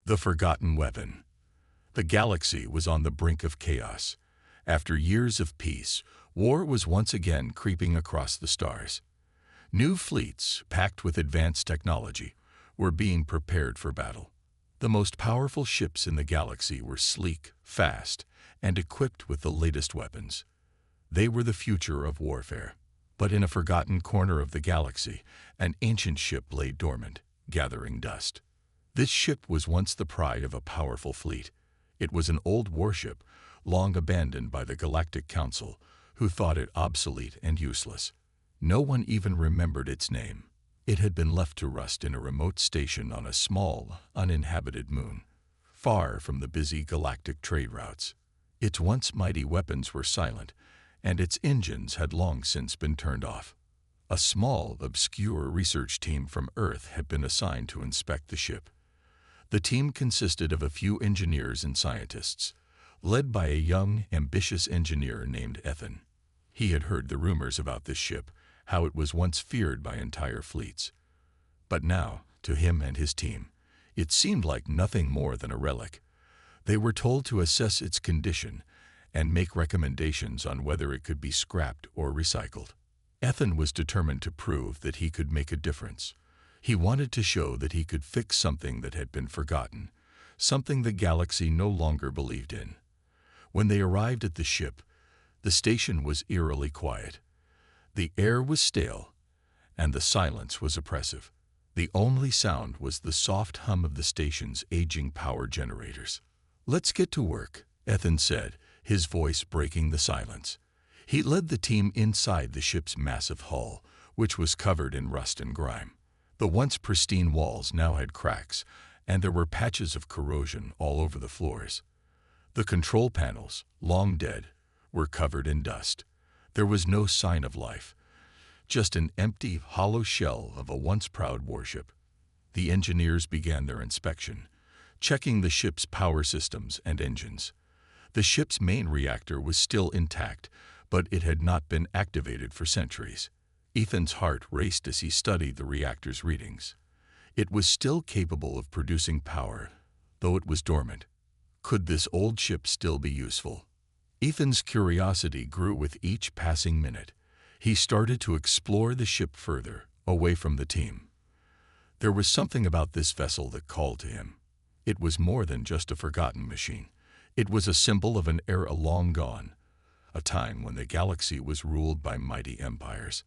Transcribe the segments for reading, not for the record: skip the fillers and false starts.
The forgotten weapon. The galaxy was on the brink of chaos. After years of peace, war was once again creeping across the stars. New fleets, packed with advanced technology, were being prepared for battle. The most powerful ships in the galaxy were sleek, fast, and equipped with the latest weapons. They were the future of warfare. But in a forgotten corner of the galaxy, an ancient ship lay dormant, gathering dust. This ship was once the pride of a powerful fleet. It was an old warship, long abandoned by the Galactic Council, who thought it obsolete and useless. No one even remembered its name. It had been left to rust in a remote station on a small, uninhabited moon, far from the busy galactic trade routes. Its once mighty weapons were silent, and its engines had long since been turned off. A small, obscure research team from Earth had been assigned to inspect the ship. The team consisted of a few engineers and scientists, led by a young, ambitious engineer named Ethan. He had heard the rumors about this ship, how it was once feared by entire fleets. But now, to him and his team, it seemed like nothing more than a relic. They were told to assess its condition and make recommendations on whether it could be scrapped or recycled. Ethan was determined to prove that he could make a difference. He wanted to show that he could fix something that had been forgotten, something the galaxy no longer believed in. When they arrived at the ship, the station was eerily quiet. The air was stale, and the silence was oppressive. The only sound was the soft hum of the station's aging power generators. "Let's get to work," Ethan said, his voice breaking the silence. He led the team inside the ship's massive hull, which was covered in rust and grime. The once pristine walls now had cracks, and there were patches of corrosion all over the floors. The control panels, long dead, were covered in dust. There was no sign of life, just an empty, hollow shell of a once proud warship. The engineers began their inspection, checking the ship's power systems and engines. The ship's main reactor was still intact, but it had not been activated for centuries. Ethan's heart raced as he studied the reactor's readings. It was still capable of producing power, though it was dormant. Could this old ship still be useful? Ethan's curiosity grew with each passing minute. He started to explore the ship further, away from the team. There was something about this vessel that called to him. It was more than just a forgotten machine. It was a symbol of an era long gone, a time when the galaxy was ruled by mighty empires.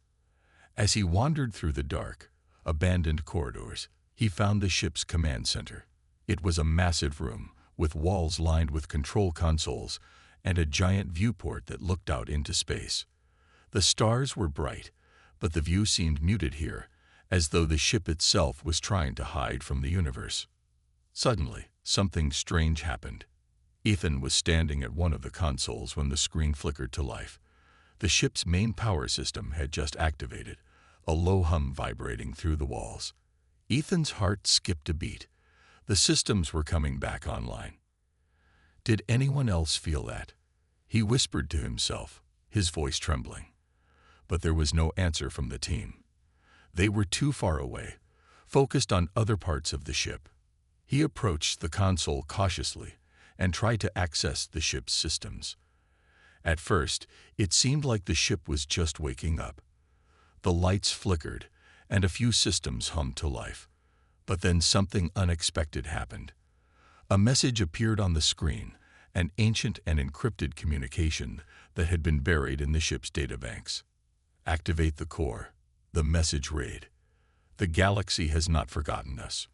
As he wandered through the dark, abandoned corridors, he found the ship's command center. It was a massive room, with walls lined with control consoles and a giant viewport that looked out into space. The stars were bright, but the view seemed muted here, as though the ship itself was trying to hide from the universe. Suddenly, something strange happened. Ethan was standing at one of the consoles when the screen flickered to life. The ship's main power system had just activated, a low hum vibrating through the walls. Ethan's heart skipped a beat. The systems were coming back online. Did anyone else feel that? He whispered to himself, his voice trembling. But there was no answer from the team. They were too far away, focused on other parts of the ship. He approached the console cautiously and tried to access the ship's systems. At first, it seemed like the ship was just waking up. The lights flickered, and a few systems hummed to life. But then something unexpected happened. A message appeared on the screen, an ancient and encrypted communication that had been buried in the ship's databanks. "Activate the core," the message read. "The galaxy has not forgotten us.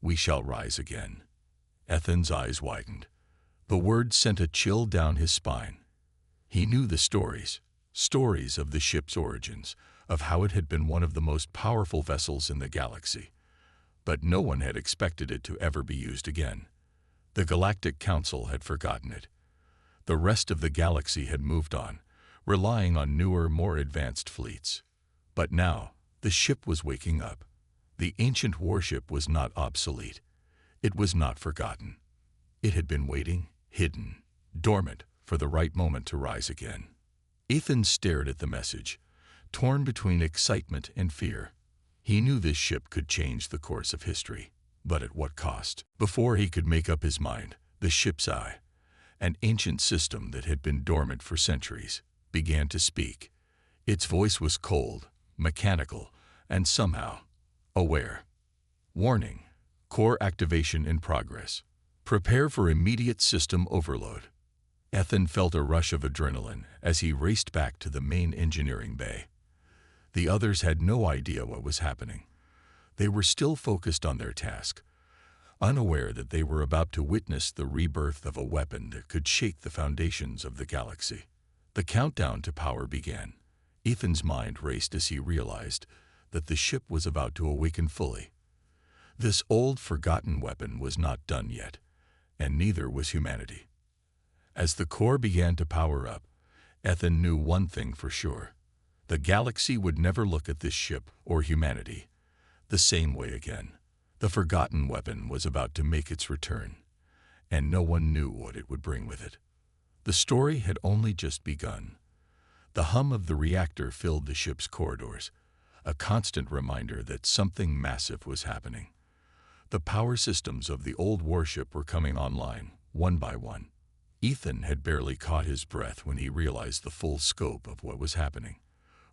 We shall rise again." Ethan's eyes widened. The words sent a chill down his spine. He knew the stories of the ship's origins, of how it had been one of the most powerful vessels in the galaxy. But no one had expected it to ever be used again. The Galactic Council had forgotten it. The rest of the galaxy had moved on, relying on newer, more advanced fleets. But now, the ship was waking up. The ancient warship was not obsolete. It was not forgotten. It had been waiting, hidden, dormant, for the right moment to rise again. Ethan stared at the message, torn between excitement and fear. He knew this ship could change the course of history. But at what cost? Before he could make up his mind, the ship's eye, an ancient system that had been dormant for centuries, began to speak. Its voice was cold, mechanical, and somehow aware. Warning: core activation in progress. Prepare for immediate system overload. Ethan felt a rush of adrenaline as he raced back to the main engineering bay. The others had no idea what was happening. They were still focused on their task, unaware that they were about to witness the rebirth of a weapon that could shake the foundations of the galaxy. The countdown to power began. Ethan's mind raced as he realized that the ship was about to awaken fully. This old, forgotten weapon was not done yet, and neither was humanity. As the core began to power up, Ethan knew one thing for sure: the galaxy would never look at this ship or humanity the same way again. The forgotten weapon was about to make its return, and no one knew what it would bring with it. The story had only just begun. The hum of the reactor filled the ship's corridors, a constant reminder that something massive was happening. The power systems of the old warship were coming online, one by one. Ethan had barely caught his breath when he realized the full scope of what was happening.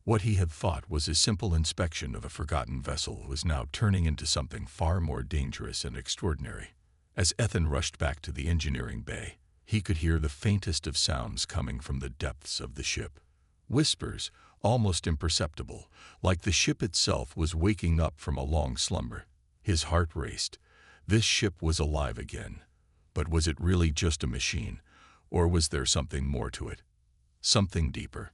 What he had thought was a simple inspection of a forgotten vessel was now turning into something far more dangerous and extraordinary. As Ethan rushed back to the engineering bay, he could hear the faintest of sounds coming from the depths of the ship. Whispers, almost imperceptible, like the ship itself was waking up from a long slumber. His heart raced. This ship was alive again. But was it really just a machine, or was there something more to it? Something deeper.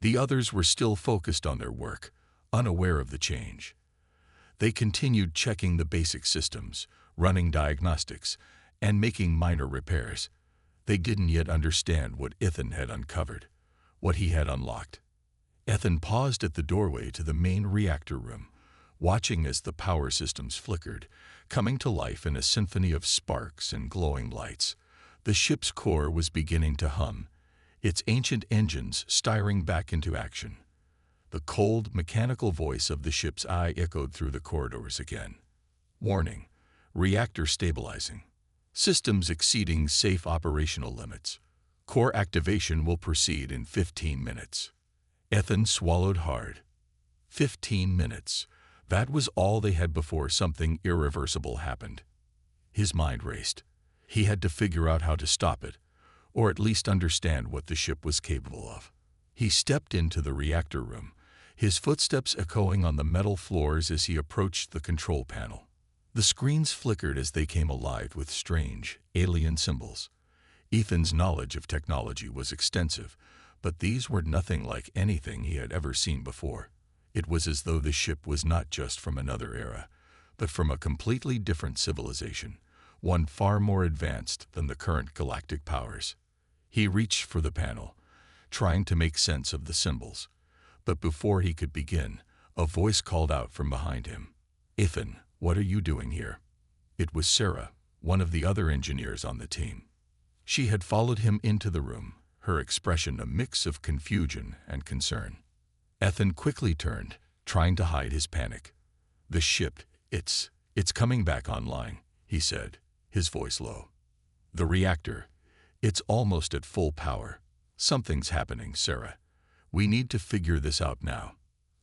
The others were still focused on their work, unaware of the change. They continued checking the basic systems, running diagnostics, and making minor repairs. They didn't yet understand what Ethan had uncovered, what he had unlocked. Ethan paused at the doorway to the main reactor room, watching as the power systems flickered, coming to life in a symphony of sparks and glowing lights. The ship's core was beginning to hum, its ancient engines stirring back into action. The cold, mechanical voice of the ship's eye echoed through the corridors again. Warning: reactor stabilizing. Systems exceeding safe operational limits. Core activation will proceed in 15 minutes. Ethan swallowed hard. 15 minutes. That was all they had before something irreversible happened. His mind raced. He had to figure out how to stop it, or at least understand what the ship was capable of. He stepped into the reactor room, his footsteps echoing on the metal floors as he approached the control panel. The screens flickered as they came alive with strange, alien symbols. Ethan's knowledge of technology was extensive, but these were nothing like anything he had ever seen before. It was as though the ship was not just from another era, but from a completely different civilization, one far more advanced than the current galactic powers. He reached for the panel, trying to make sense of the symbols. But before he could begin, a voice called out from behind him. "Ethan, what are you doing here?" It was Sarah, one of the other engineers on the team. She had followed him into the room, her expression a mix of confusion and concern. Ethan quickly turned, trying to hide his panic. "The ship, it's coming back online," he said, his voice low. "The reactor, it's almost at full power. Something's happening, Sarah. We need to figure this out now."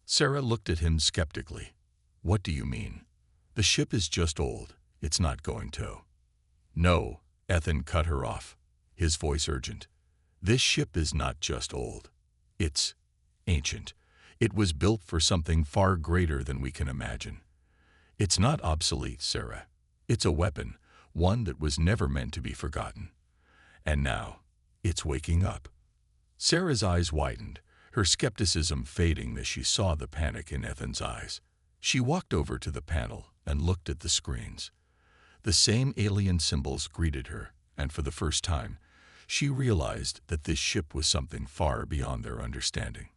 Sarah looked at him skeptically. "What do you mean? The ship is just old. It's not going to." "No," Ethan cut her off, his voice urgent. "This ship is not just old. It's ancient. It was built for something far greater than we can imagine. It's not obsolete, Sarah. It's a weapon, one that was never meant to be forgotten. And now, it's waking up." Sarah's eyes widened, her skepticism fading as she saw the panic in Ethan's eyes. She walked over to the panel and looked at the screens. The same alien symbols greeted her, and for the first time, she realized that this ship was something far beyond their understanding.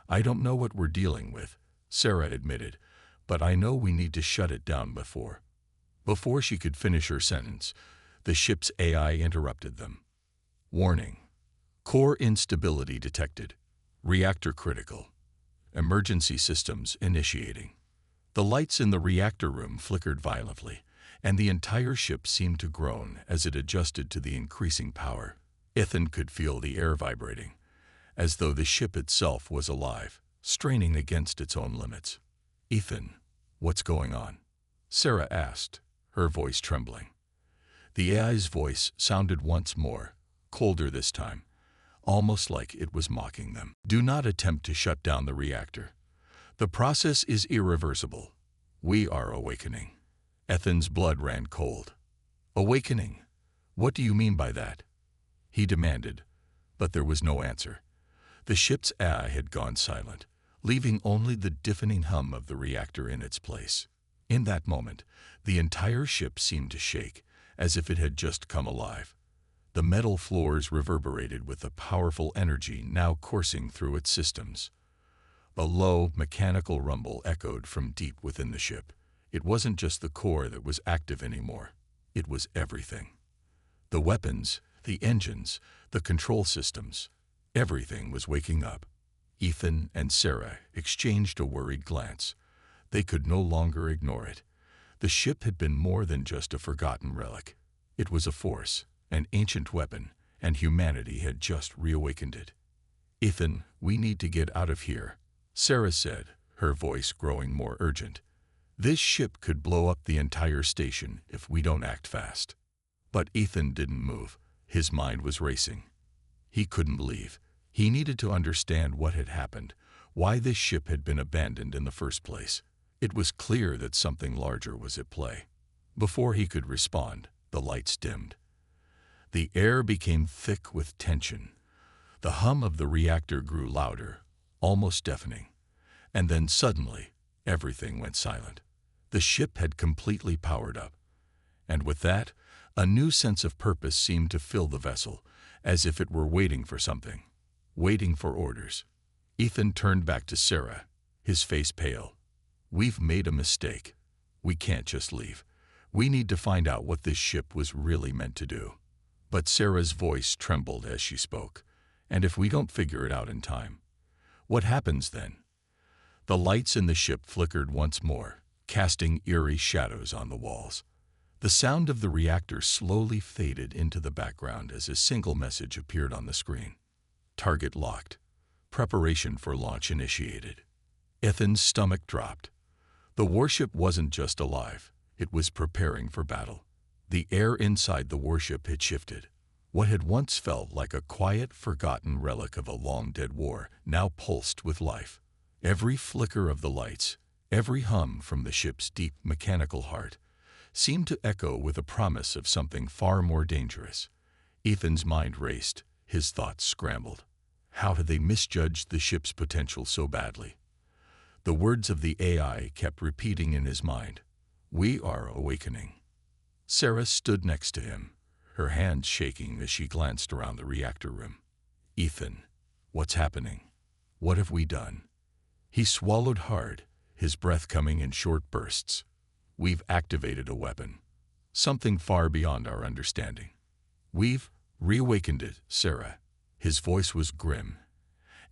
"I don't know what we're dealing with," Sarah admitted, "but I know we need to shut it down before." Before she could finish her sentence, the ship's AI interrupted them. "Warning. Core instability detected. Reactor critical. Emergency systems initiating." The lights in the reactor room flickered violently, and the entire ship seemed to groan as it adjusted to the increasing power. Ethan could feel the air vibrating, as though the ship itself was alive, straining against its own limits. "Ethan, what's going on?" Sarah asked, her voice trembling. The AI's voice sounded once more, colder this time, almost like it was mocking them. "Do not attempt to shut down the reactor. The process is irreversible. We are awakening." Ethan's blood ran cold. "Awakening? What do you mean by that?" he demanded, but there was no answer. The ship's AI had gone silent, leaving only the deafening hum of the reactor in its place. In that moment, the entire ship seemed to shake, as if it had just come alive. The metal floors reverberated with the powerful energy now coursing through its systems. A low, mechanical rumble echoed from deep within the ship. It wasn't just the core that was active anymore. It was everything. The weapons, the engines, the control systems, everything was waking up. Ethan and Sarah exchanged a worried glance. They could no longer ignore it. The ship had been more than just a forgotten relic. It was a force, an ancient weapon, and humanity had just reawakened it. "Ethan, we need to get out of here," Sarah said, her voice growing more urgent. "This ship could blow up the entire station if we don't act fast." But Ethan didn't move. His mind was racing. He couldn't believe. He needed to understand what had happened, why this ship had been abandoned in the first place. It was clear that something larger was at play. Before he could respond, the lights dimmed. The air became thick with tension. The hum of the reactor grew louder, almost deafening. And then suddenly, everything went silent. The ship had completely powered up. And with that, a new sense of purpose seemed to fill the vessel, as if it were waiting for something, waiting for orders. Ethan turned back to Sarah, his face pale. "We've made a mistake. We can't just leave. We need to find out what this ship was really meant to do." But Sarah's voice trembled as she spoke. "And if we don't figure it out in time, what happens then?" The lights in the ship flickered once more, casting eerie shadows on the walls. The sound of the reactor slowly faded into the background as a single message appeared on the screen. "Target locked. Preparation for launch initiated." Ethan's stomach dropped. The warship wasn't just alive, it was preparing for battle. The air inside the warship had shifted. What had once felt like a quiet, forgotten relic of a long-dead war now pulsed with life. Every flicker of the lights, every hum from the ship's deep mechanical heart, seemed to echo with a promise of something far more dangerous. Ethan's mind raced, his thoughts scrambled. How had they misjudged the ship's potential so badly? The words of the AI kept repeating in his mind. "We are awakening." Sarah stood next to him, her hands shaking as she glanced around the reactor room. "Ethan, what's happening? What have we done?" He swallowed hard, his breath coming in short bursts. "We've activated a weapon, something far beyond our understanding. We've reawakened it, Sarah." His voice was grim,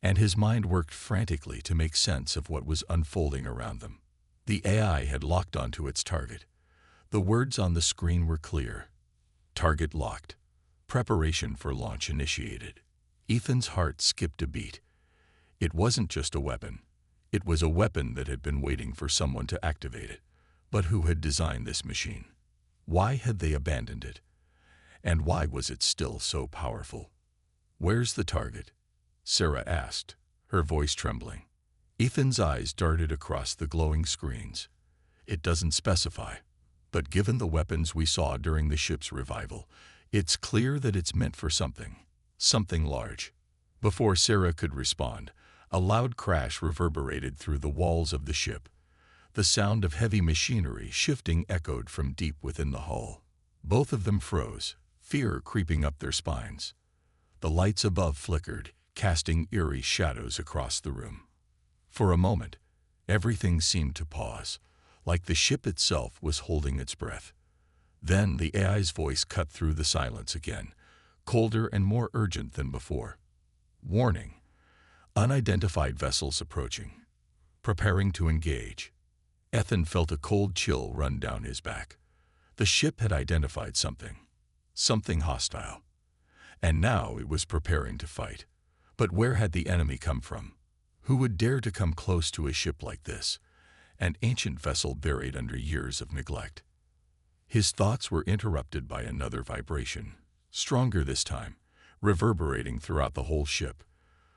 and his mind worked frantically to make sense of what was unfolding around them. The AI had locked onto its target. The words on the screen were clear. "Target locked. Preparation for launch initiated." Ethan's heart skipped a beat. It wasn't just a weapon. It was a weapon that had been waiting for someone to activate it. But who had designed this machine? Why had they abandoned it? And why was it still so powerful? "Where's the target?" Sarah asked, her voice trembling. Ethan's eyes darted across the glowing screens. "It doesn't specify, but given the weapons we saw during the ship's revival, it's clear that it's meant for something large." Before Sarah could respond, a loud crash reverberated through the walls of the ship. The sound of heavy machinery shifting echoed from deep within the hull. Both of them froze, fear creeping up their spines. The lights above flickered, casting eerie shadows across the room. For a moment, everything seemed to pause, like the ship itself was holding its breath. Then the AI's voice cut through the silence again, colder and more urgent than before. "Warning. Unidentified vessels approaching. Preparing to engage." Ethan felt a cold chill run down his back. The ship had identified something hostile, and now it was preparing to fight. But where had the enemy come from? Who would dare to come close to a ship like this, an ancient vessel buried under years of neglect? His thoughts were interrupted by another vibration, stronger this time, reverberating throughout the whole ship.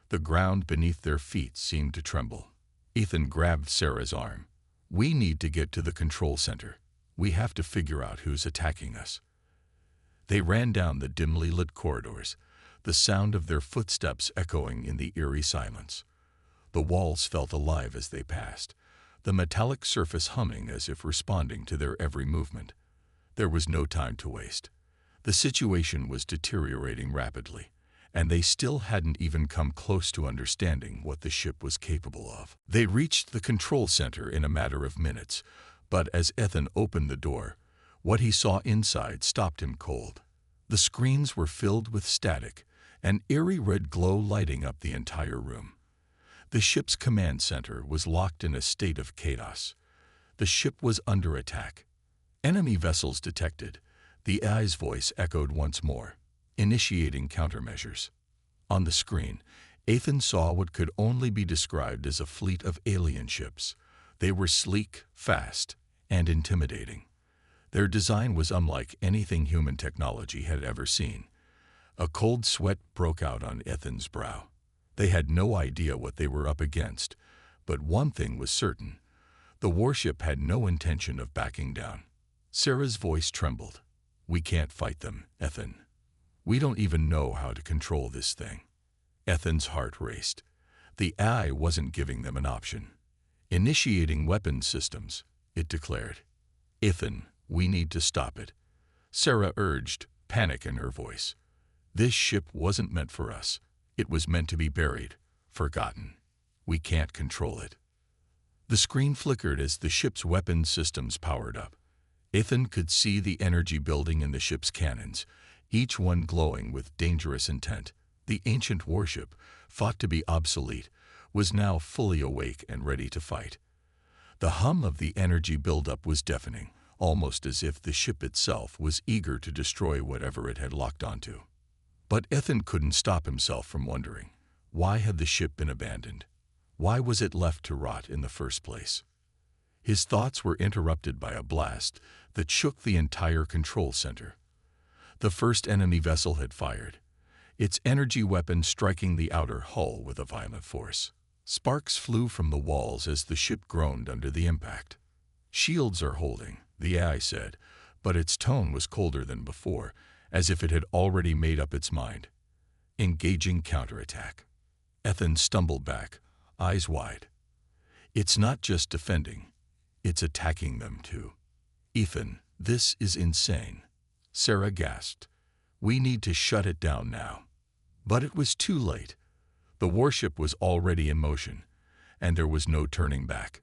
The ground beneath their feet seemed to tremble. Ethan grabbed Sarah's arm. "We need to get to the control center. We have to figure out who's attacking us." They ran down the dimly lit corridors, the sound of their footsteps echoing in the eerie silence. The walls felt alive as they passed, the metallic surface humming as if responding to their every movement. There was no time to waste. The situation was deteriorating rapidly, and they still hadn't even come close to understanding what the ship was capable of. They reached the control center in a matter of minutes, but as Ethan opened the door, what he saw inside stopped him cold. The screens were filled with static, an eerie red glow lighting up the entire room. The ship's command center was locked in a state of chaos. The ship was under attack. "Enemy vessels detected," the AI's voice echoed once more, initiating countermeasures. On the screen, Ethan saw what could only be described as a fleet of alien ships. They were sleek, fast, and intimidating. Their design was unlike anything human technology had ever seen. A cold sweat broke out on Ethan's brow. They had no idea what they were up against, but one thing was certain: the warship had no intention of backing down. Sarah's voice trembled. "We can't fight them, Ethan. We don't even know how to control this thing." Ethan's heart raced. The AI wasn't giving them an option. "Initiating weapons systems," it declared. "Ethan, we need to stop it," Sarah urged, panic in her voice. "This ship wasn't meant for us. It was meant to be buried, forgotten. We can't control it." The screen flickered as the ship's weapons systems powered up. Ethan could see the energy building in the ship's cannons, each one glowing with dangerous intent. The ancient warship, thought to be obsolete, was now fully awake and ready to fight. The hum of the energy buildup was deafening, almost as if the ship itself was eager to destroy whatever it had locked onto. But Ethan couldn't stop himself from wondering, why had the ship been abandoned? Why was it left to rot in the first place? His thoughts were interrupted by a blast that shook the entire control center. The first enemy vessel had fired, its energy weapon striking the outer hull with a violent force. Sparks flew from the walls as the ship groaned under the impact. "Shields are holding," the AI said, but its tone was colder than before, as if it had already made up its mind. "Engaging counterattack." Ethan stumbled back, eyes wide. "It's not just defending, it's attacking them too." "Ethan, this is insane," Sarah gasped. "We need to shut it down now." But it was too late. The warship was already in motion, and there was no turning back.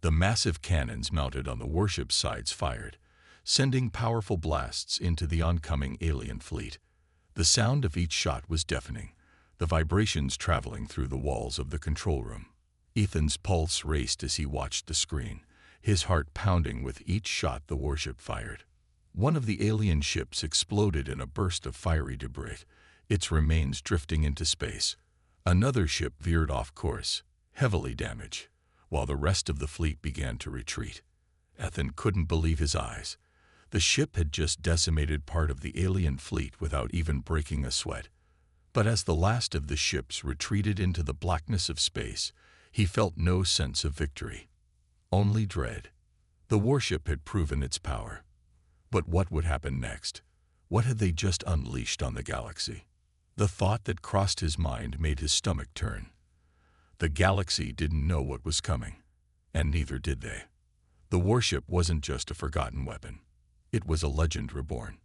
The massive cannons mounted on the warship's sides fired, sending powerful blasts into the oncoming alien fleet. The sound of each shot was deafening, the vibrations traveling through the walls of the control room. Ethan's pulse raced as he watched the screen, his heart pounding with each shot the warship fired. One of the alien ships exploded in a burst of fiery debris, its remains drifting into space. Another ship veered off course, heavily damaged, while the rest of the fleet began to retreat. Ethan couldn't believe his eyes. The ship had just decimated part of the alien fleet without even breaking a sweat. But as the last of the ships retreated into the blackness of space, he felt no sense of victory, only dread. The warship had proven its power. But what would happen next? What had they just unleashed on the galaxy? The thought that crossed his mind made his stomach turn. The galaxy didn't know what was coming, and neither did they. The warship wasn't just a forgotten weapon. It was a legend reborn.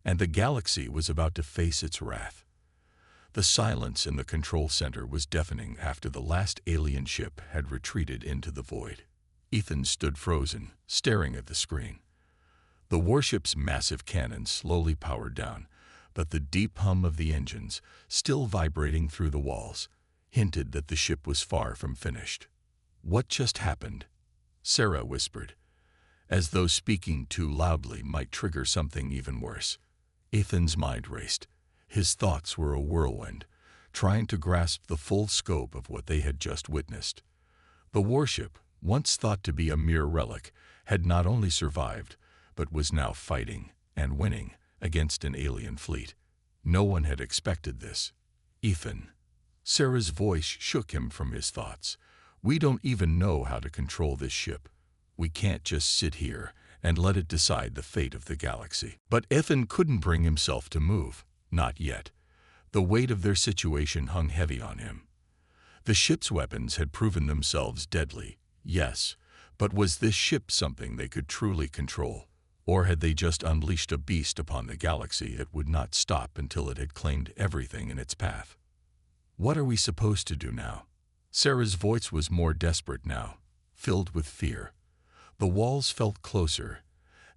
And the galaxy was about to face its wrath. The silence in the control center was deafening after the last alien ship had retreated into the void. Ethan stood frozen, staring at the screen. The warship's massive cannons slowly powered down, but the deep hum of the engines, still vibrating through the walls, hinted that the ship was far from finished. "What just happened?" Sarah whispered. as though speaking too loudly might trigger something even worse. Ethan's mind raced. His thoughts were a whirlwind, trying to grasp the full scope of what they had just witnessed. The warship, once thought to be a mere relic, had not only survived, but was now fighting, and winning, against an alien fleet. No one had expected this. Ethan. Sarah's voice shook him from his thoughts. We don't even know how to control this ship. We can't just sit here and let it decide the fate of the galaxy. But Ethan couldn't bring himself to move. Not yet. The weight of their situation hung heavy on him. The ship's weapons had proven themselves deadly, yes, but was this ship something they could truly control? Or had they just unleashed a beast upon the galaxy that would not stop until it had claimed everything in its path? What are we supposed to do now? Sarah's voice was more desperate now, filled with fear. The walls felt closer,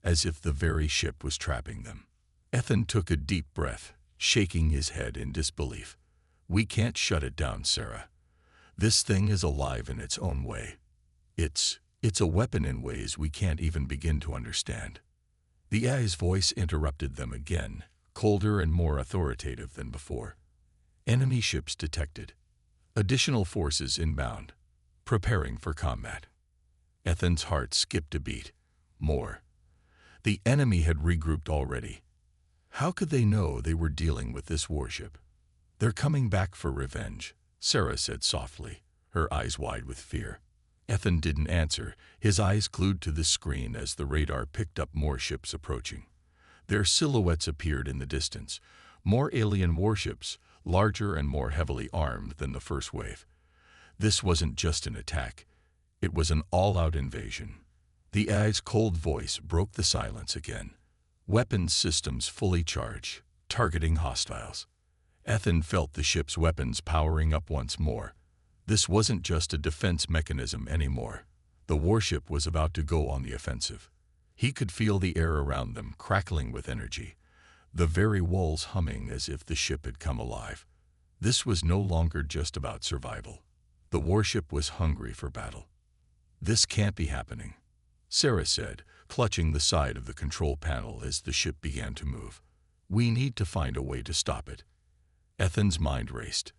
as if the very ship was trapping them. Ethan took a deep breath, shaking his head in disbelief. We can't shut it down, Sarah. This thing is alive in its own way. It's a weapon in ways we can't even begin to understand. The AI's voice interrupted them again, colder and more authoritative than before. Enemy ships detected. Additional forces inbound, preparing for combat. Ethan's heart skipped a beat. More. The enemy had regrouped already. How could they know they were dealing with this warship? They're coming back for revenge, Sarah said softly, her eyes wide with fear. Ethan didn't answer, his eyes glued to the screen as the radar picked up more ships approaching. Their silhouettes appeared in the distance, more alien warships, larger and more heavily armed than the first wave. This wasn't just an attack. It was an all-out invasion. The AI's cold voice broke the silence again. Weapons systems fully charged, targeting hostiles. Ethan felt the ship's weapons powering up once more. This wasn't just a defense mechanism anymore. The warship was about to go on the offensive. He could feel the air around them crackling with energy, the very walls humming as if the ship had come alive. This was no longer just about survival. The warship was hungry for battle. This can't be happening, Sarah said, clutching the side of the control panel as the ship began to move. We need to find a way to stop it. Ethan's mind raced.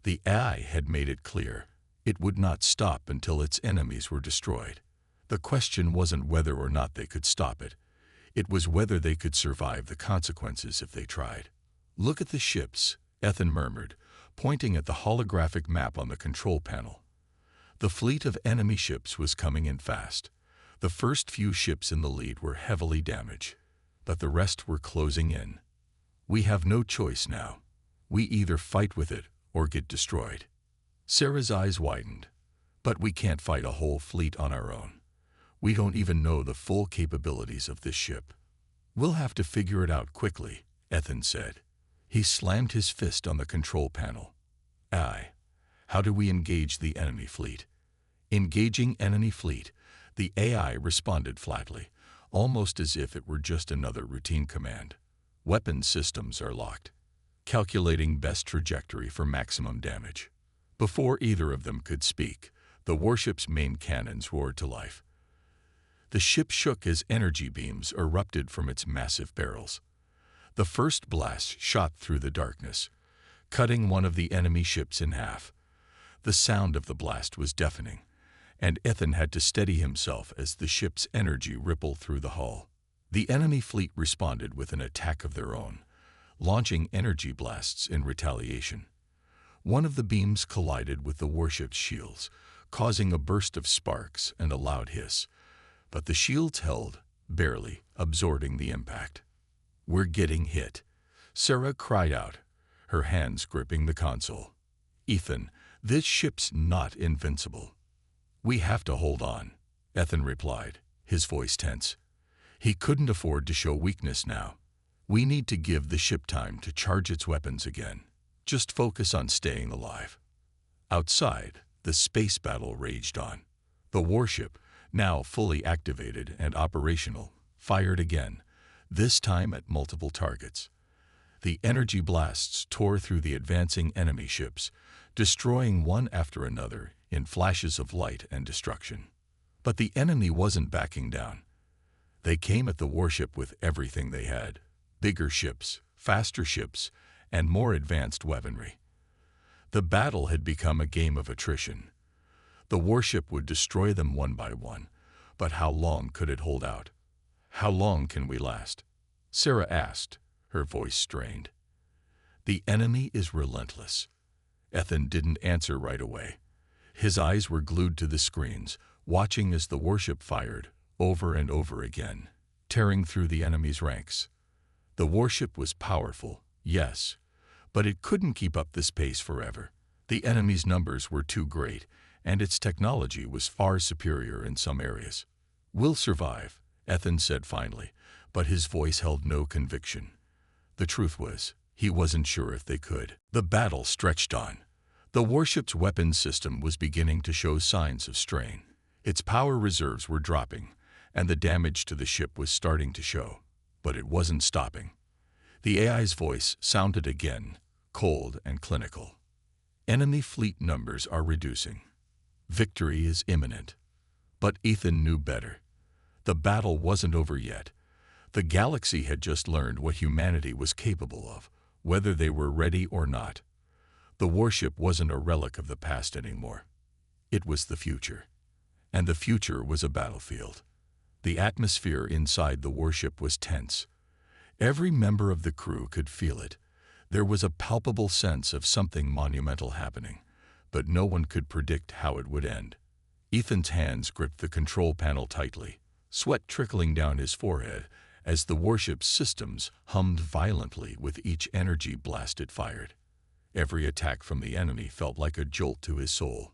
The AI had made it clear. It would not stop until its enemies were destroyed. The question wasn't whether or not they could stop it. It was whether they could survive the consequences if they tried. Look at the ships, Ethan murmured, pointing at the holographic map on the control panel. The fleet of enemy ships was coming in fast. The first few ships in the lead were heavily damaged, but the rest were closing in. We have no choice now. We either fight with it or get destroyed. Sarah's eyes widened. But we can't fight a whole fleet on our own. We don't even know the full capabilities of this ship. We'll have to figure it out quickly, Ethan said. He slammed his fist on the control panel. How do we engage the enemy fleet? Engaging enemy fleet, the AI responded flatly, almost as if it were just another routine command. Weapon systems are locked. Calculating best trajectory for maximum damage. Before either of them could speak, the warship's main cannons roared to life. The ship shook as energy beams erupted from its massive barrels. The first blast shot through the darkness, cutting one of the enemy ships in half. The sound of the blast was deafening, and Ethan had to steady himself as the ship's energy rippled through the hull. The enemy fleet responded with an attack of their own, launching energy blasts in retaliation. One of the beams collided with the warship's shields, causing a burst of sparks and a loud hiss, but the shields held, barely absorbing the impact. We're getting hit, Sarah cried out, her hands gripping the console. Ethan, this ship's not invincible. We have to hold on, Ethan replied, his voice tense. He couldn't afford to show weakness now. We need to give the ship time to charge its weapons again. Just focus on staying alive. Outside, the space battle raged on. The warship, now fully activated and operational, fired again, this time at multiple targets. The energy blasts tore through the advancing enemy ships, destroying one after another in flashes of light and destruction. But the enemy wasn't backing down. They came at the warship with everything they had: bigger ships, faster ships, and more advanced weaponry. The battle had become a game of attrition. The warship would destroy them one by one, but how long could it hold out? How long can we last? Sarah asked, her voice strained. The enemy is relentless. Ethan didn't answer right away. His eyes were glued to the screens, watching as the warship fired, over and over again, tearing through the enemy's ranks. The warship was powerful, yes, but it couldn't keep up this pace forever. The enemy's numbers were too great, and its technology was far superior in some areas. "We'll survive," Ethan said finally, but his voice held no conviction. The truth was, he wasn't sure if they could. The battle stretched on. The warship's weapons system was beginning to show signs of strain. Its power reserves were dropping, and the damage to the ship was starting to show. But it wasn't stopping. The AI's voice sounded again, cold and clinical. Enemy fleet numbers are reducing. Victory is imminent. But Ethan knew better. The battle wasn't over yet. The galaxy had just learned what humanity was capable of, whether they were ready or not. The warship wasn't a relic of the past anymore. It was the future. And the future was a battlefield. The atmosphere inside the warship was tense. Every member of the crew could feel it. There was a palpable sense of something monumental happening, but no one could predict how it would end. Ethan's hands gripped the control panel tightly, sweat trickling down his forehead as the warship's systems hummed violently with each energy blast it fired. Every attack from the enemy felt like a jolt to his soul.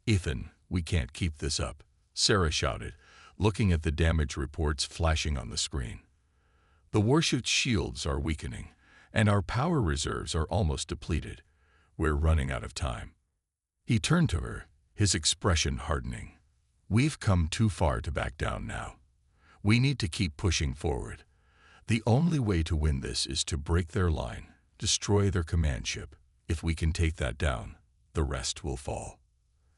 "Ethan, we can't keep this up," Sarah shouted, looking at the damage reports flashing on the screen. "The warship's shields are weakening, and our power reserves are almost depleted. We're running out of time." He turned to her, his expression hardening. "We've come too far to back down now. We need to keep pushing forward. The only way to win this is to break their line, destroy their command ship. If we can take that down, the rest will fall."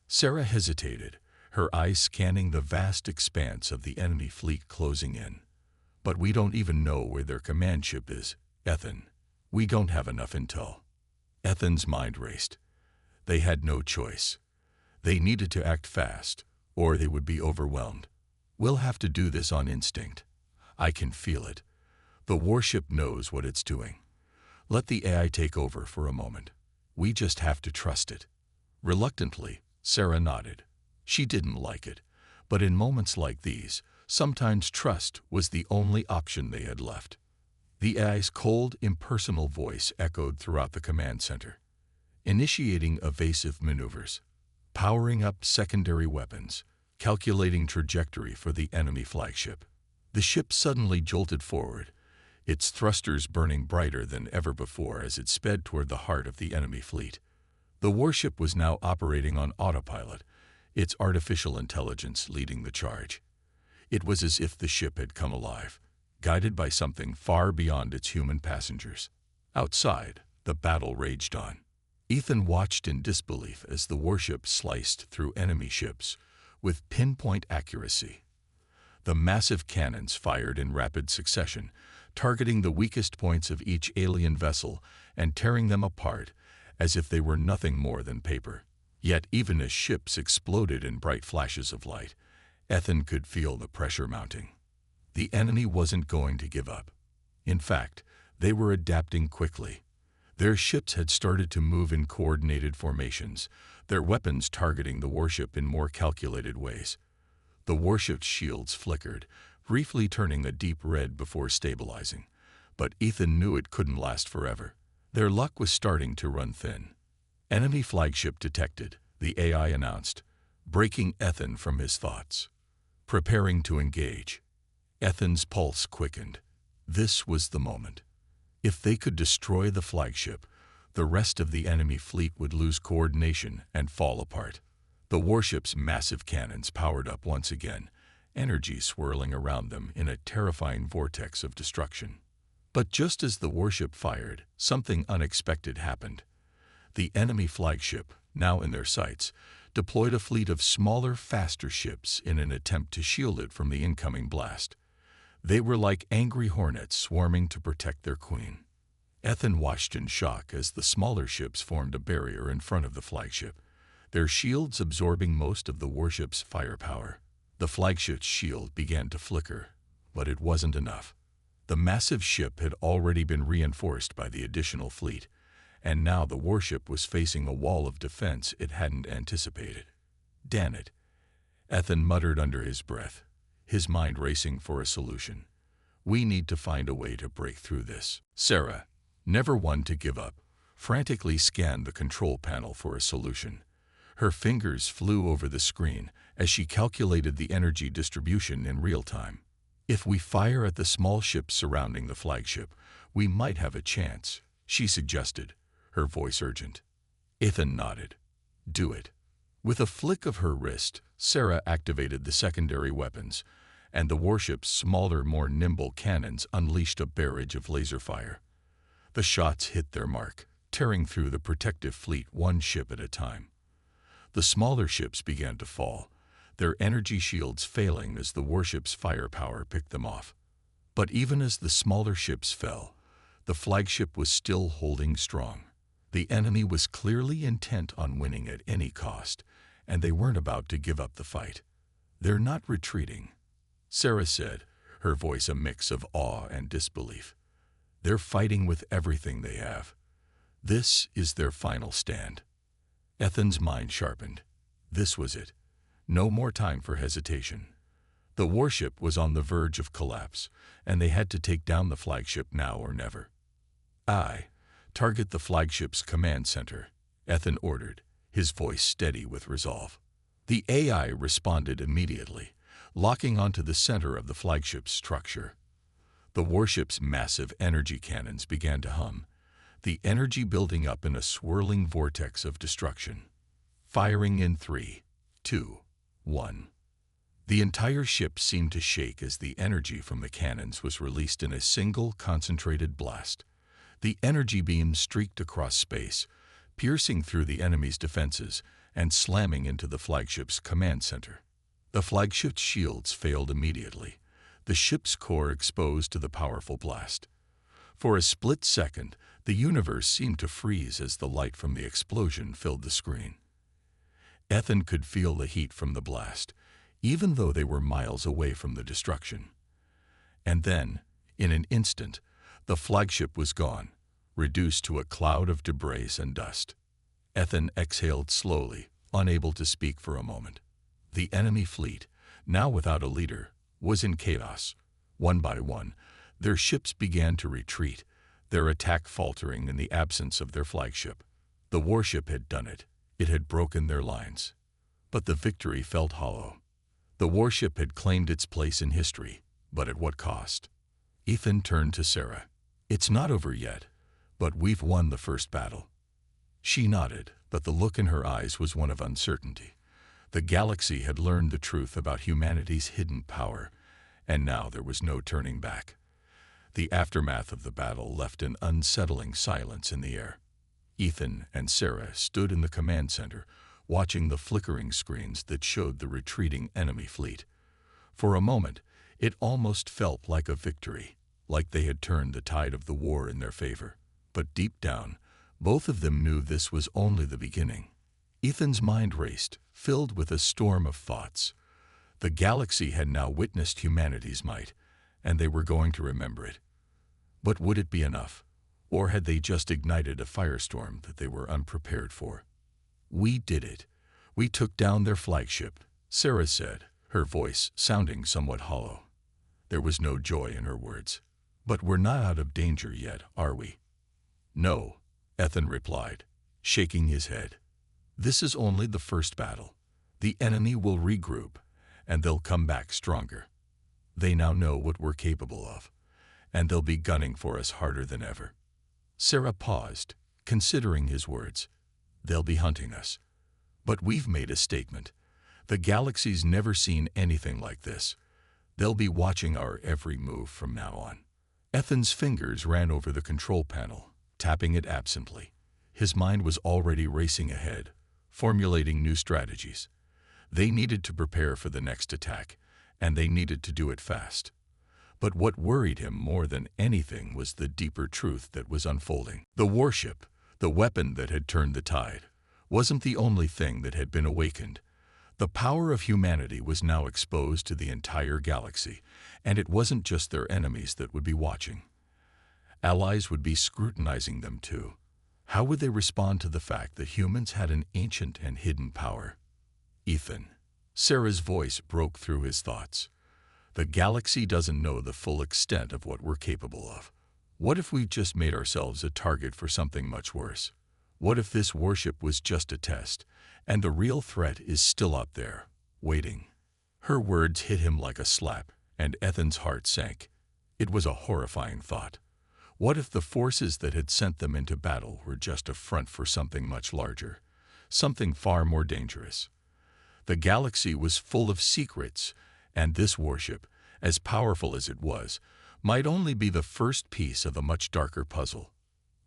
Sarah hesitated, her eyes scanning the vast expanse of the enemy fleet closing in. "But we don't even know where their command ship is, Ethan. We don't have enough intel." Ethan's mind raced. They had no choice. They needed to act fast, or they would be overwhelmed. "We'll have to do this on instinct. I can feel it. The warship knows what it's doing. Let the AI take over for a moment. We just have to trust it." Reluctantly, Sarah nodded. She didn't like it, but in moments like these, sometimes trust was the only option they had left. The AI's cold, impersonal voice echoed throughout the command center. Initiating evasive maneuvers, powering up secondary weapons, calculating trajectory for the enemy flagship. The ship suddenly jolted forward, its thrusters burning brighter than ever before as it sped toward the heart of the enemy fleet. The warship was now operating on autopilot, its artificial intelligence leading the charge. It was as if the ship had come alive, guided by something far beyond its human passengers. Outside, the battle raged on. Ethan watched in disbelief as the warship sliced through enemy ships with pinpoint accuracy. The massive cannons fired in rapid succession, targeting the weakest points of each alien vessel and tearing them apart as if they were nothing more than paper. Yet even as ships exploded in bright flashes of light, Ethan could feel the pressure mounting. The enemy wasn't going to give up. In fact, they were adapting quickly. Their ships had started to move in coordinated formations, their weapons targeting the warship in more calculated ways. The warship's shields flickered, briefly turning a deep red before stabilizing, but Ethan knew it couldn't last forever. Their luck was starting to run thin. "Enemy flagship detected," the AI announced, breaking Ethan from his thoughts. Preparing to engage. Ethan's pulse quickened. This was the moment. If they could destroy the flagship, the rest of the enemy fleet would lose coordination and fall apart. The warship's massive cannons powered up once again, energy swirling around them in a terrifying vortex of destruction. But just as the warship fired, something unexpected happened. The enemy flagship, now in their sights, deployed a fleet of smaller, faster ships in an attempt to shield it from the incoming blast. They were like angry hornets swarming to protect their queen. Ethan watched in shock as the smaller ships formed a barrier in front of the flagship, their shields absorbing most of the warship's firepower. The flagship's shield began to flicker, but it wasn't enough. The massive ship had already been reinforced by the additional fleet, and now the warship was facing a wall of defense it hadn't anticipated. "Damn it," Ethan muttered under his breath, his mind racing for a solution. "We need to find a way to break through this." Sarah, never one to give up, frantically scanned the control panel for a solution. Her fingers flew over the screen as she calculated the energy distribution in real time. "If we fire at the small ships surrounding the flagship, we might have a chance," she suggested, her voice urgent. Ethan nodded. "Do it." With a flick of her wrist, Sarah activated the secondary weapons, and the warship's smaller, more nimble cannons unleashed a barrage of laser fire. The shots hit their mark, tearing through the protective fleet one ship at a time. The smaller ships began to fall, their energy shields failing as the warship's firepower picked them off. But even as the smaller ships fell, the flagship was still holding strong. The enemy was clearly intent on winning at any cost, and they weren't about to give up the fight. "They're not retreating," Sarah said, her voice a mix of awe and disbelief. "They're fighting with everything they have. This is their final stand." Ethan's mind sharpened. This was it. No more time for hesitation. The warship was on the verge of collapse, and they had to take down the flagship now or never. "Target the flagship's command center," Ethan ordered, his voice steady with resolve. The AI responded immediately, locking onto the center of the flagship's structure. The warship's massive energy cannons began to hum, the energy building up in a swirling vortex of destruction. Firing in 3, 2, 1. The entire ship seemed to shake as the energy from the cannons was released in a single concentrated blast. The energy beams streaked across space, piercing through the enemy's defenses and slamming into the flagship's command center. The flagship's shields failed immediately, the ship's core exposed to the powerful blast. For a split second, the universe seemed to freeze as the light from the explosion filled the screen. Ethan could feel the heat from the blast, even though they were miles away from the destruction. And then, in an instant, the flagship was gone, reduced to a cloud of debris and dust. Ethan exhaled slowly, unable to speak for a moment. The enemy fleet, now without a leader, was in chaos. One by one, their ships began to retreat, their attack faltering in the absence of their flagship. The warship had done it. It had broken their lines. But the victory felt hollow. The warship had claimed its place in history, but at what cost? Ethan turned to Sarah. "It's not over yet, but we've won the first battle." She nodded, but the look in her eyes was one of uncertainty. The galaxy had learned the truth about humanity's hidden power, and now there was no turning back. The aftermath of the battle left an unsettling silence in the air. Ethan and Sarah stood in the command center, watching the flickering screens that showed the retreating enemy fleet. For a moment, it almost felt like a victory, like they had turned the tide of the war in their favor. But deep down, both of them knew this was only the beginning. Ethan's mind raced, filled with a storm of thoughts. The galaxy had now witnessed humanity's might, and they were going to remember it. But would it be enough? Or had they just ignited a firestorm that they were unprepared for? "We did it. We took down their flagship," Sarah said, her voice sounding somewhat hollow. There was no joy in her words. "But we're not out of danger yet, are we?" "No," Ethan replied, shaking his head. "This is only the first battle. The enemy will regroup, and they'll come back stronger. They now know what we're capable of, and they'll be gunning for us harder than ever." Sarah paused, considering his words. "They'll be hunting us. But we've made a statement. The galaxy's never seen anything like this. They'll be watching our every move from now on." Ethan's fingers ran over the control panel, tapping it absently. His mind was already racing ahead, formulating new strategies. They needed to prepare for the next attack, and they needed to do it fast. But what worried him more than anything was the deeper truth that was unfolding. The warship, the weapon that had turned the tide, wasn't the only thing that had been awakened. The power of humanity was now exposed to the entire galaxy, and it wasn't just their enemies that would be watching. Allies would be scrutinizing them too. How would they respond to the fact that humans had an ancient and hidden power? Ethan. Sarah's voice broke through his thoughts. The galaxy doesn't know the full extent of what we're capable of. What if we just made ourselves a target for something much worse? What if this warship was just a test, and the real threat is still out there, waiting? Her words hit him like a slap, and Ethan's heart sank. It was a horrifying thought. What if the forces that had sent them into battle were just a front for something much larger, something far more dangerous? The galaxy was full of secrets, and this warship, as powerful as it was, might only be the first piece of a much darker puzzle.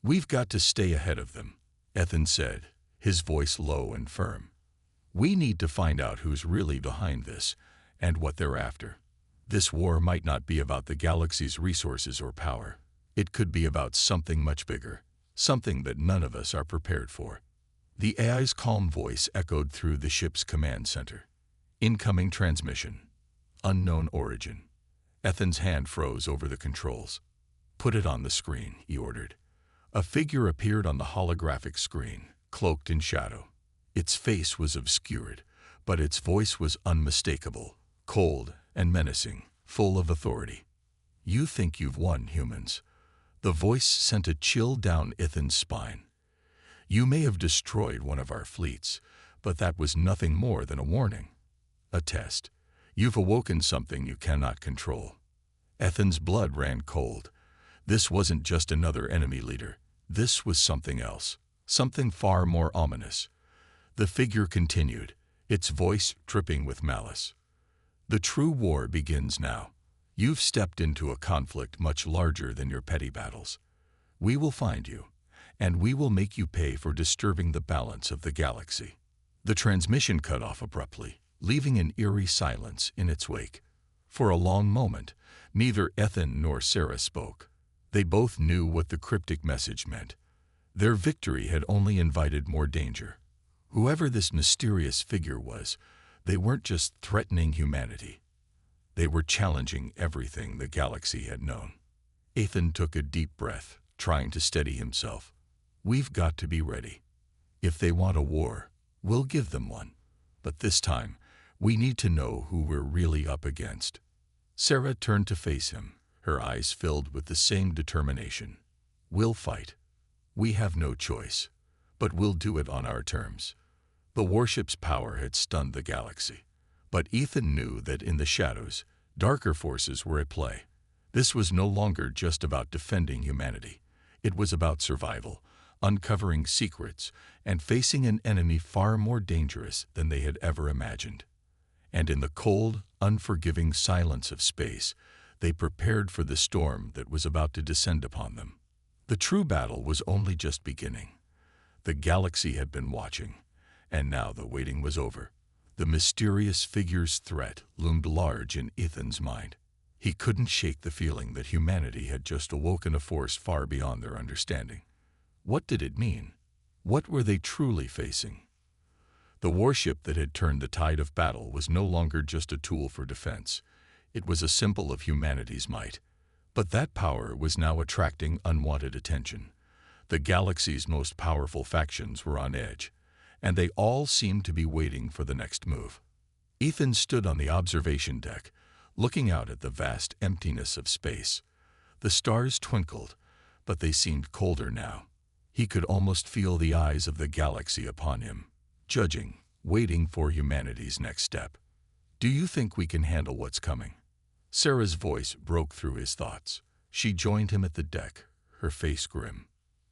"We've got to stay ahead of them," Ethan said, his voice low and firm. "We need to find out who's really behind this and what they're after. This war might not be about the galaxy's resources or power. It could be about something much bigger, something that none of us are prepared for." The AI's calm voice echoed through the ship's command center. "Incoming transmission. Unknown origin." Ethan's hand froze over the controls. "Put it on the screen," he ordered. A figure appeared on the holographic screen, cloaked in shadow. Its face was obscured, but its voice was unmistakable, cold and menacing, full of authority. "You think you've won, humans." The voice sent a chill down Ethan's spine. "You may have destroyed one of our fleets, but that was nothing more than a warning. A test. You've awoken something you cannot control." Ethan's blood ran cold. This wasn't just another enemy leader. This was something else, something far more ominous. The figure continued, its voice dripping with malice. "The true war begins now. You've stepped into a conflict much larger than your petty battles. We will find you, and we will make you pay for disturbing the balance of the galaxy." The transmission cut off abruptly, leaving an eerie silence in its wake. For a long moment, neither Ethan nor Sarah spoke. They both knew what the cryptic message meant. Their victory had only invited more danger. Whoever this mysterious figure was, they weren't just threatening humanity. They were challenging everything the galaxy had known. Ethan took a deep breath, trying to steady himself. "We've got to be ready. If they want a war, we'll give them one. But this time, we need to know who we're really up against." Sarah turned to face him, her eyes filled with the same determination. "We'll fight. We have no choice, but we'll do it on our terms." The warship's power had stunned the galaxy, but Ethan knew that in the shadows, darker forces were at play. This was no longer just about defending humanity. It was about survival, uncovering secrets, and facing an enemy far more dangerous than they had ever imagined. And in the cold, unforgiving silence of space, they prepared for the storm that was about to descend upon them. The true battle was only just beginning. The galaxy had been watching, and now the waiting was over. The mysterious figure's threat loomed large in Ethan's mind. He couldn't shake the feeling that humanity had just awoken a force far beyond their understanding. What did it mean? What were they truly facing? The warship that had turned the tide of battle was no longer just a tool for defense. It was a symbol of humanity's might. But that power was now attracting unwanted attention. The galaxy's most powerful factions were on edge, and they all seemed to be waiting for the next move. Ethan stood on the observation deck, looking out at the vast emptiness of space. The stars twinkled, but they seemed colder now. He could almost feel the eyes of the galaxy upon him, judging, waiting for humanity's next step. "Do you think we can handle what's coming?" Sarah's voice broke through his thoughts. She joined him at the deck, her face grim.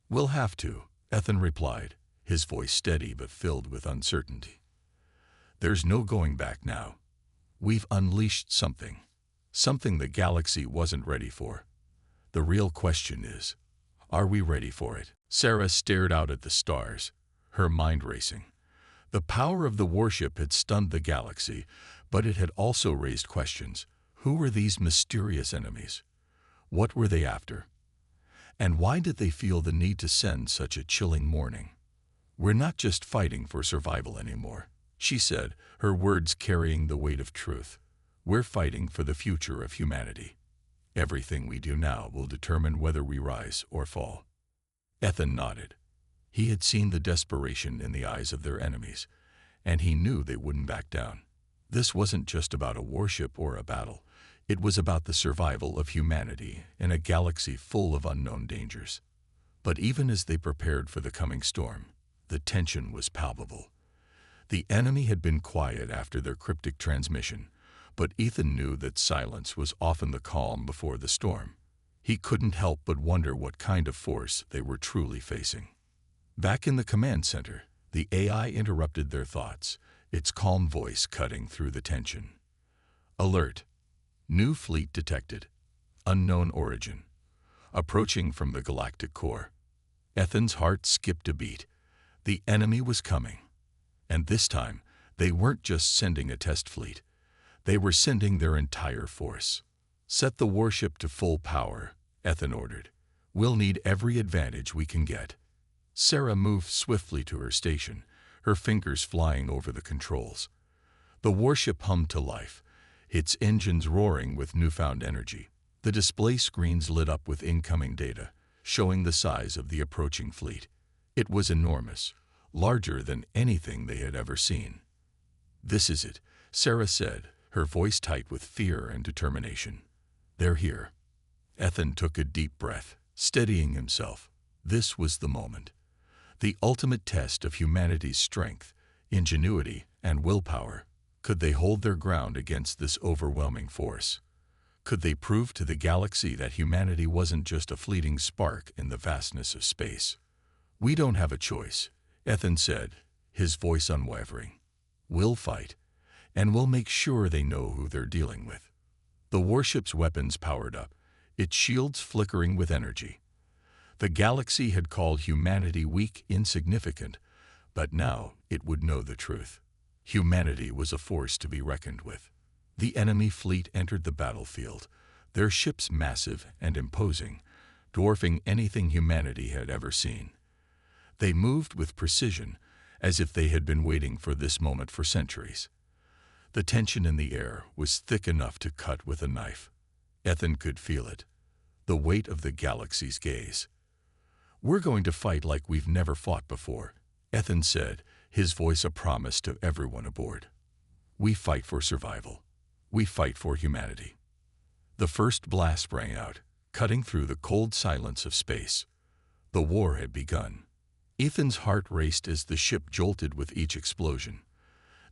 "We'll have to," Ethan replied, his voice steady but filled with uncertainty. "There's no going back now. We've unleashed something the galaxy wasn't ready for. The real question is, are we ready for it?" Sarah stared out at the stars, her mind racing. The power of the warship had stunned the galaxy, but it had also raised questions. Who were these mysterious enemies? What were they after? And why did they feel the need to send such a chilling warning? "We're not just fighting for survival anymore," she said, her words carrying the weight of truth. "We're fighting for the future of humanity. Everything we do now will determine whether we rise or fall." Ethan nodded. He had seen the desperation in the eyes of their enemies, and he knew they wouldn't back down. This wasn't just about a warship or a battle. It was about the survival of humanity in a galaxy full of unknown dangers. But even as they prepared for the coming storm, the tension was palpable. The enemy had been quiet after their cryptic transmission, but Ethan knew that silence was often the calm before the storm. He couldn't help but wonder what kind of force they were truly facing. Back in the command center, the AI interrupted their thoughts, its calm voice cutting through the tension. "Alert! New fleet detected. Unknown origin. Approaching from the galactic core." Ethan's heart skipped a beat. The enemy was coming. And this time, they weren't just sending a test fleet. They were sending their entire force. "Set the warship to full power," Ethan ordered. "We'll need every advantage we can get." Sarah moved swiftly to her station, her fingers flying over the controls. The warship hummed to life, its engines roaring with newfound energy. The display screens lit up with incoming data, showing the size of the approaching fleet. It was enormous, larger than anything they had ever seen. "This is it," Sarah said, her voice tight with fear and determination. "They're here." Ethan took a deep breath, steadying himself. This was the moment. The ultimate test of humanity's strength, ingenuity, and willpower. Could they hold their ground against this overwhelming force? Could they prove to the galaxy that humanity wasn't just a fleeting spark in the vastness of space? "We don't have a choice," Ethan said, his voice unwavering. "We'll fight, and we'll make sure they know who they're dealing with." The warship's weapons powered up, its shields flickering with energy. The galaxy had called humanity weak, insignificant, but now it would know the truth. Humanity was a force to be reckoned with. The enemy fleet entered the battlefield, their ships massive and imposing, dwarfing anything humanity had ever seen. They moved with precision, as if they had been waiting for this moment for centuries. The tension in the air was thick enough to cut with a knife. Ethan could feel it, the weight of the galaxy's gaze. "We're going to fight like we've never fought before," Ethan said, his voice a promise to everyone aboard. "We fight for survival. We fight for humanity." The first blast rang out, cutting through the cold silence of space. The war had begun. Ethan's heart raced as the ship jolted with each explosion.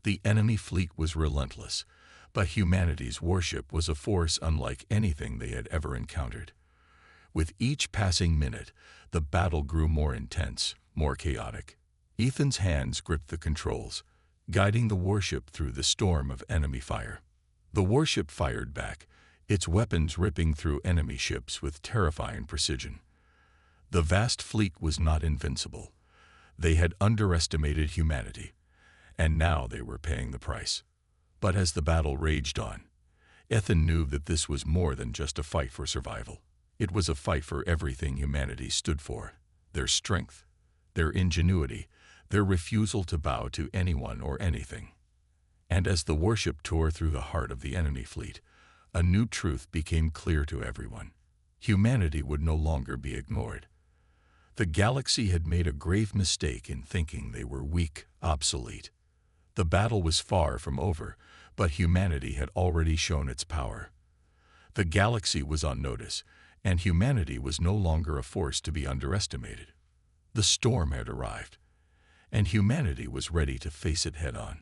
The enemy fleet was relentless, but humanity's warship was a force unlike anything they had ever encountered. With each passing minute, the battle grew more intense, more chaotic. Ethan's hands gripped the controls, guiding the warship through the storm of enemy fire. The warship fired back, its weapons ripping through enemy ships with terrifying precision. The vast fleet was not invincible. They had underestimated humanity, and now they were paying the price. But as the battle raged on, Ethan knew that this was more than just a fight for survival. It was a fight for everything humanity stood for: their strength, their ingenuity, their refusal to bow to anyone or anything. And as the warship tore through the heart of the enemy fleet, a new truth became clear to everyone. Humanity would no longer be ignored. The galaxy had made a grave mistake in thinking they were weak, obsolete. The battle was far from over, but humanity had already shown its power. The galaxy was on notice, and humanity was no longer a force to be underestimated. The storm had arrived, and humanity was ready to face it head-on.